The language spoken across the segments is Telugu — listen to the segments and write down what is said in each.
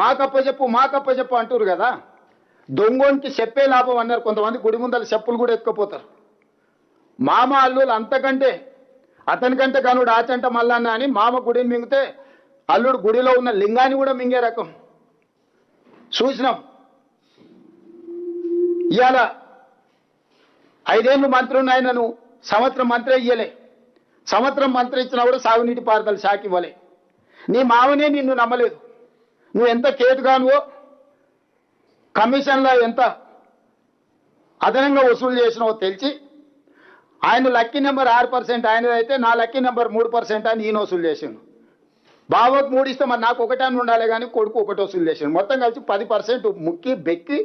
మాకప్ప చెప్పు అంటారు కదా. దొంగోనికి చెప్పే లాభం అన్నారు. కొంతమంది గుడి ముందర చెప్పులు కూడా ఎత్తుకపోతారు. మామ అల్లులు అంతకంటే అతనికంటే కనుడు ఆచంట మల్లన్న అని మామ గుడిని మింగితే అల్లుడు గుడిలో ఉన్న లింగాన్ని కూడా మింగే రకం చూసినాం. ఇవాళ 5 ఏళ్ళు మంత్రి ఉన్నాయనను సంవత్సరం మంత్రి ఇయ్యలే. సంవత్సరం మంత్రి ఇచ్చినా కూడా సాగునీటి పారుదల శాఖ ఇవ్వలే. నీ మామనే నిన్ను నమ్మలేదు. నువ్వు ఎంత కేటుగానువో, కమిషన్లో ఎంత అదనంగా వసూలు చేసినావో తెలిసి ఆయన లక్కీ నెంబర్ 6% ఆయనదైతే నా లక్కీ నెంబర్ 3% అని ఈయన వసూలు చేసిండు. బావకు 3 ఇస్తే మరి నాకు 1 అని ఉండాలి కానీ కొడుకు 1 వసూలు చేసిండు. మొత్తం కలిసి 10% ముక్కి బెక్కి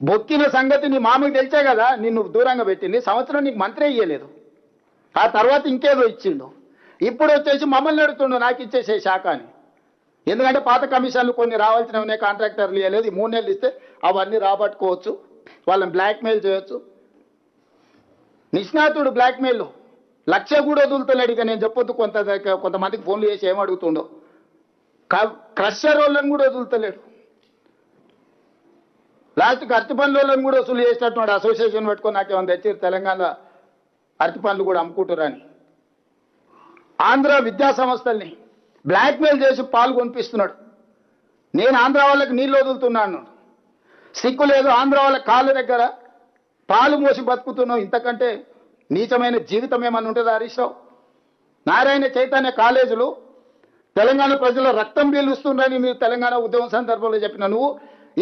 బొక్కిన సంగతి నీ మామకి తెలిసే కదా నిన్ను దూరంగా పెట్టింది. సంవత్సరం నీకు మంత్రి ఇయ్యలేదు. ఆ తర్వాత ఇంకేదో ఇచ్చిండు. ఇప్పుడు వచ్చేసి మమ్మల్ని అడుగుతుండు నాకు ఇచ్చేసే శాఖ అని. ఎందుకంటే పాత కమిషన్లు కొన్ని రావాల్సినవి ఉన్నాయి, కాంట్రాక్టర్లు ఇవ్వలేదు. 3 నెలలు ఇస్తే అవన్నీ రాబట్టుకోవచ్చు, వాళ్ళని బ్లాక్మెయిల్ చేయొచ్చు. నిష్ణాతుడు బ్లాక్మెయిల్ 1,00,000 కూడా వదులుతలేడు. ఇక నేను చెప్పొద్దు కొంతమందికి ఫోన్లు చేసి ఏమడుగుతుండో. క్రషర్ వాళ్ళని కూడా వదులుతలేడు. లాస్ట్కి అరటి పండ్ల వాళ్ళని కూడా వసూలు చేసినట్టున్నాడు. అసోసియేషన్ పెట్టుకొని నాకేమైనా తెచ్చారు తెలంగాణ అరటి పండ్లు కూడా అమ్ముకుంటారని. ఆంధ్ర విద్యా సంస్థల్ని బ్లాక్మెయిల్ చేసి పాలు కొనిపిస్తున్నాడు. నేను ఆంధ్ర వాళ్ళకి నీళ్ళు వదులుతున్నాను. సిక్కు లేదు, ఆంధ్ర వాళ్ళ కాళ్ళ దగ్గర పాలు మోసి బతుకుతున్నావు. ఇంతకంటే నీచమైన జీవితం ఏమన్నా ఉంటుందా హరీష్ రావు? నారాయణ చైతన్య కాలేజీలు తెలంగాణ ప్రజల రక్తం పీలుస్తుందని మీరు తెలంగాణ ఉద్యమం సందర్భంలో చెప్పిన నువ్వు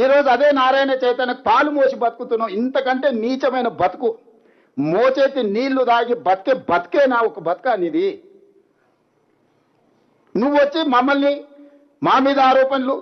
ఈరోజు అదే నారాయణ చైతన్య పాలు మోసి బతుకుతున్నావు. ఇంతకంటే నీచమైన బతుకు, మోచేతి నీళ్లు దాగి బతికే నా ఒక బతుక నీది. నువ్వు వచ్చి మమ్మల్ని మా మీద ఆరోపణలు